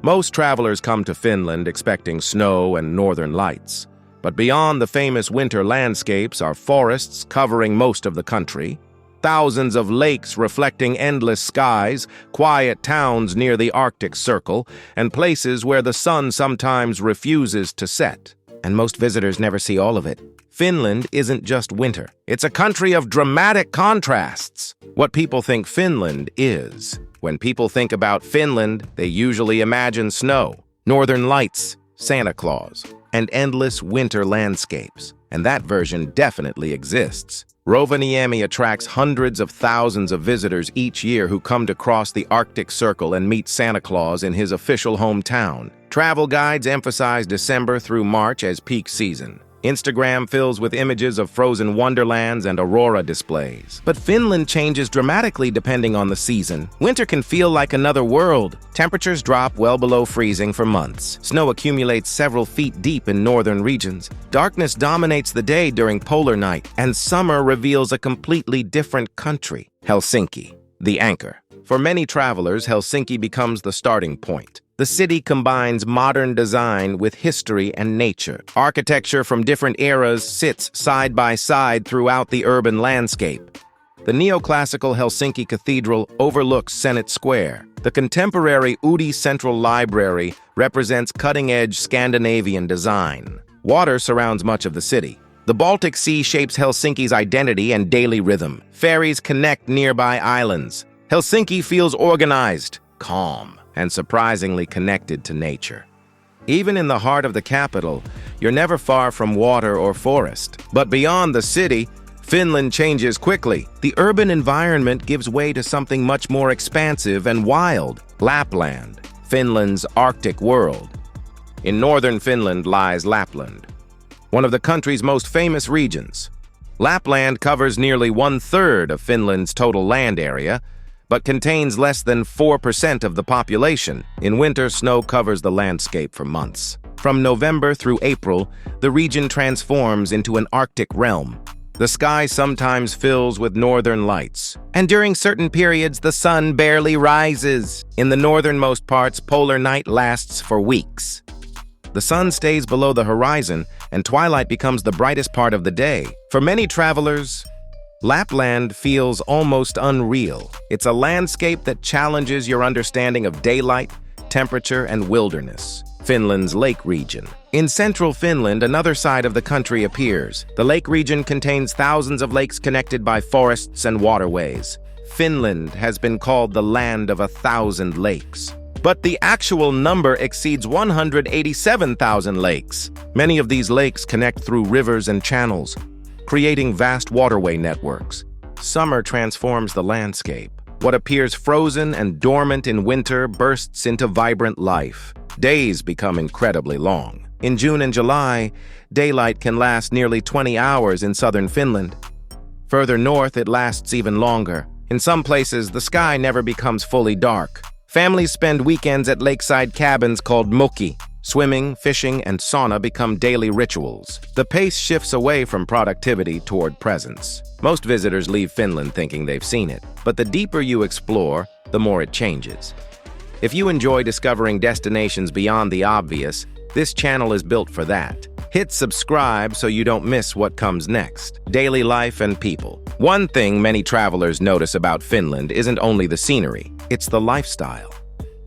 Most travelers come to Finland expecting snow and northern lights. But beyond the famous winter landscapes are forests covering most of the country, thousands of lakes reflecting endless skies, quiet towns near the Arctic Circle, and places where the sun sometimes refuses to set. And most visitors never see all of it. Finland isn't just winter. It's a country of dramatic contrasts. What people think Finland is. When people think about Finland, they usually imagine snow, northern lights, Santa Claus, and endless winter landscapes. And that version definitely exists. Rovaniemi attracts hundreds of thousands of visitors each year who come to cross the Arctic Circle and meet Santa Claus in his official hometown. Travel guides emphasize December through March as peak season. Instagram fills with images of frozen wonderlands and aurora displays. But Finland changes dramatically depending on the season. Winter can feel like another world. Temperatures drop well below freezing for months. Snow accumulates several feet deep in northern regions. Darkness dominates the day during polar night, and summer reveals a completely different country. Helsinki, the anchor. For many travelers, Helsinki becomes the starting point. The city combines modern design with history and nature. Architecture from different eras sits side by side throughout the urban landscape. The neoclassical Helsinki Cathedral overlooks Senate Square. The contemporary Udi Central Library represents cutting-edge Scandinavian design. Water surrounds much of the city. The Baltic Sea shapes Helsinki's identity and daily rhythm. Ferries connect nearby islands. Helsinki feels organized, calm, and surprisingly connected to nature. Even in the heart of the capital, you're never far from water or forest. But beyond the city, Finland changes quickly. The urban environment gives way to something much more expansive and wild. Lapland, Finland's Arctic world. In northern Finland lies Lapland, one of the country's most famous regions. Lapland covers nearly 1/3 of Finland's total land area, but contains less than 4% of the population. In winter, snow covers the landscape for months. From November through April, the region transforms into an Arctic realm. The sky sometimes fills with northern lights, and during certain periods, the sun barely rises. In the northernmost parts, polar night lasts for weeks. The sun stays below the horizon, and twilight becomes the brightest part of the day. For many travelers, Lapland feels almost unreal. It's a landscape that challenges your understanding of daylight, temperature, and wilderness. Finland's lake region. In central Finland, another side of the country appears. The lake region contains thousands of lakes connected by forests and waterways. Finland has been called the land of 1,000 lakes. But the actual number exceeds 187,000 lakes. Many of these lakes connect through rivers and channels, creating vast waterway networks. Summer transforms the landscape. What appears frozen and dormant in winter bursts into vibrant life. Days become incredibly long. In June and July, daylight can last nearly 20 hours in southern Finland. Further north, it lasts even longer. In some places, the sky never becomes fully dark. Families spend weekends at lakeside cabins called moki. Swimming, fishing, and sauna become daily rituals. The pace shifts away from productivity toward presence. Most visitors leave Finland thinking they've seen it, but the deeper you explore, the more it changes. If you enjoy discovering destinations beyond the obvious, this channel is built for that. Hit subscribe so you don't miss what comes next. Daily life and people. One thing many travelers notice about Finland isn't only the scenery, it's the lifestyle.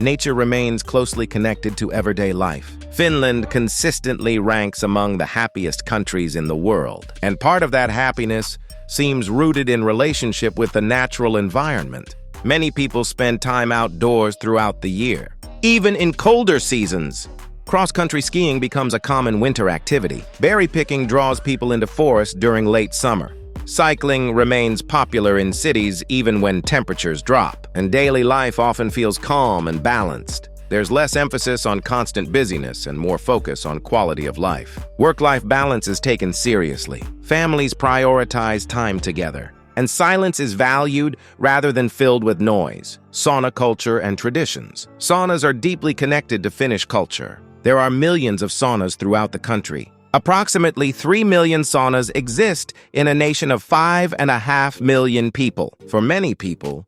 Nature remains closely connected to everyday life. Finland consistently ranks among the happiest countries in the world, and part of that happiness seems rooted in relationship with the natural environment. Many people spend time outdoors throughout the year. Even in colder seasons, cross-country skiing becomes a common winter activity. Berry picking draws people into forests during late summer. Cycling remains popular in cities even when temperatures drop, and daily life often feels calm and balanced. There's less emphasis on constant busyness and more focus on quality of life. Work-life balance is taken seriously. Families prioritize time together, and silence is valued rather than filled with noise. Sauna culture and traditions. Saunas are deeply connected to Finnish culture. There are millions of saunas throughout the country. Approximately 3 million saunas exist in a nation of 5.5 million people. For many people,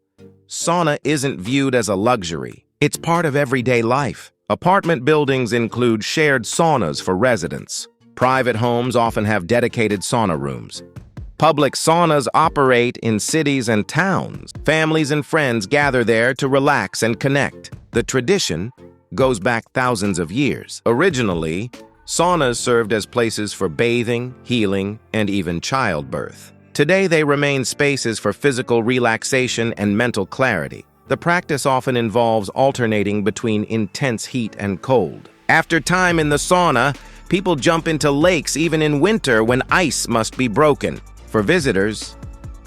sauna isn't viewed as a luxury. It's part of everyday life. Apartment buildings include shared saunas for residents. Private homes often have dedicated sauna rooms. Public saunas operate in cities and towns. Families and friends gather there to relax and connect. The tradition goes back thousands of years. Originally, saunas served as places for bathing, healing, and even childbirth. Today, they remain spaces for physical relaxation and mental clarity. The practice often involves alternating between intense heat and cold. After time in the sauna, people jump into lakes even in winter when ice must be broken. For visitors,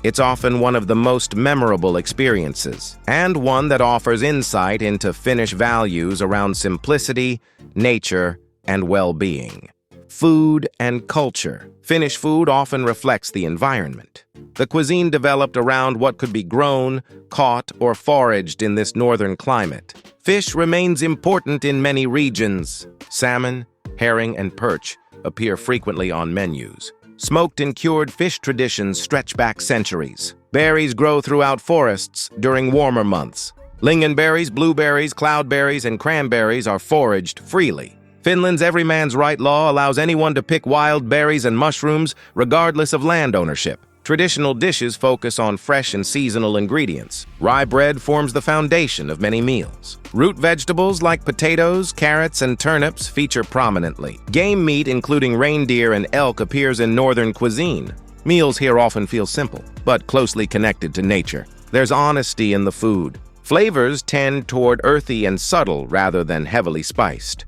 it's often one of the most memorable experiences, and one that offers insight into Finnish values around simplicity, nature, and well-being. Food and culture. Finnish food often reflects the environment. The cuisine developed around what could be grown, caught, or foraged in this northern climate. Fish remains important in many regions. Salmon, herring, and perch appear frequently on menus. Smoked and cured fish traditions stretch back centuries. Berries grow throughout forests during warmer months. Lingonberries, blueberries, cloudberries, and cranberries are foraged freely. Finland's everyman's right law allows anyone to pick wild berries and mushrooms regardless of land ownership. Traditional dishes focus on fresh and seasonal ingredients. Rye bread forms the foundation of many meals. Root vegetables like potatoes, carrots, and turnips feature prominently. Game meat, including reindeer and elk, appears in northern cuisine. Meals here often feel simple, but closely connected to nature. There's honesty in the food. Flavors tend toward earthy and subtle rather than heavily spiced.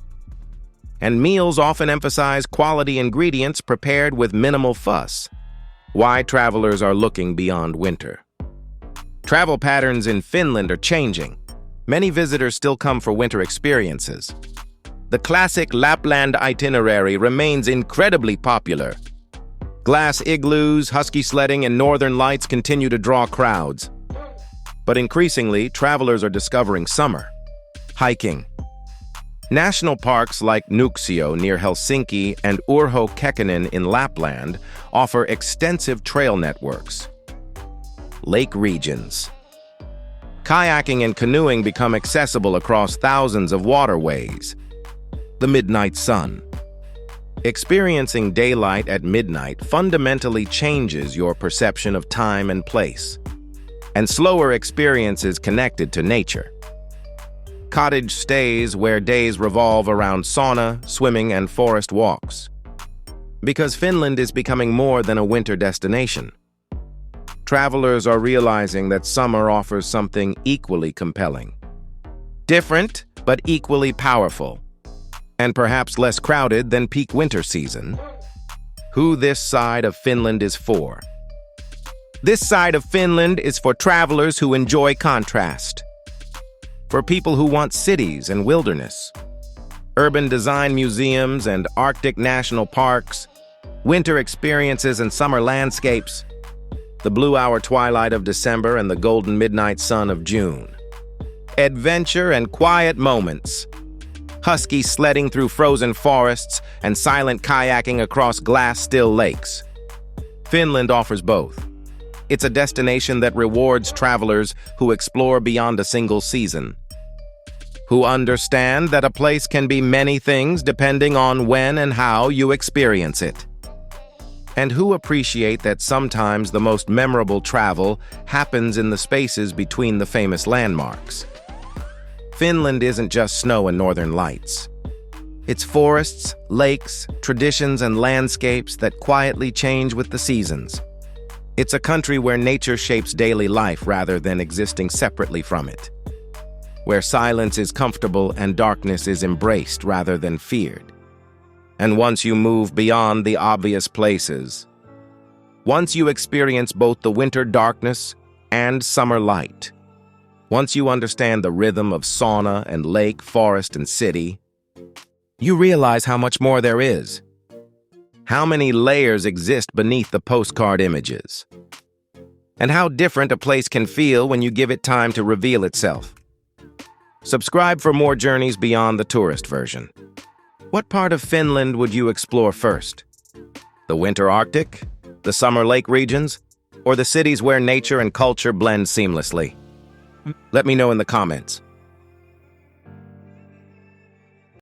And meals often emphasize quality ingredients prepared with minimal fuss. Why travelers are looking beyond winter. Travel patterns in Finland are changing. Many visitors still come for winter experiences. The classic Lapland itinerary remains incredibly popular. Glass igloos, husky sledding, and northern lights continue to draw crowds. But increasingly, travelers are discovering summer. Hiking. National parks like Nuuksio near Helsinki and Urho Kekkonen in Lapland offer extensive trail networks. Lake regions. Kayaking and canoeing become accessible across thousands of waterways. The midnight sun. Experiencing daylight at midnight fundamentally changes your perception of time and place, and slower experiences connected to nature. Cottage stays where days revolve around sauna, swimming, and forest walks. Because Finland is becoming more than a winter destination. Travelers are realizing that summer offers something equally compelling. Different, but equally powerful. And perhaps less crowded than peak winter season. Who this side of Finland is for. This side of Finland is for travelers who enjoy contrast. For people who want cities and wilderness, urban design museums and Arctic national parks, winter experiences and summer landscapes, the blue-hour twilight of December and the golden midnight sun of June, adventure and quiet moments, husky sledding through frozen forests and silent kayaking across glass-still lakes. Finland offers both. It's a destination that rewards travelers who explore beyond a single season, who understand that a place can be many things depending on when and how you experience it, and who appreciate that sometimes the most memorable travel happens in the spaces between the famous landmarks. Finland isn't just snow and northern lights. It's forests, lakes, traditions, and landscapes that quietly change with the seasons. It's a country where nature shapes daily life rather than existing separately from it, where silence is comfortable and darkness is embraced rather than feared. And once you move beyond the obvious places, once you experience both the winter darkness and summer light, once you understand the rhythm of sauna and lake, forest, and city, you realize how much more there is. How many layers exist beneath the postcard images? And how different a place can feel when you give it time to reveal itself. Subscribe for more journeys beyond the tourist version. What part of Finland would you explore first? The winter Arctic, the summer lake regions, or the cities where nature and culture blend seamlessly? Let me know in the comments.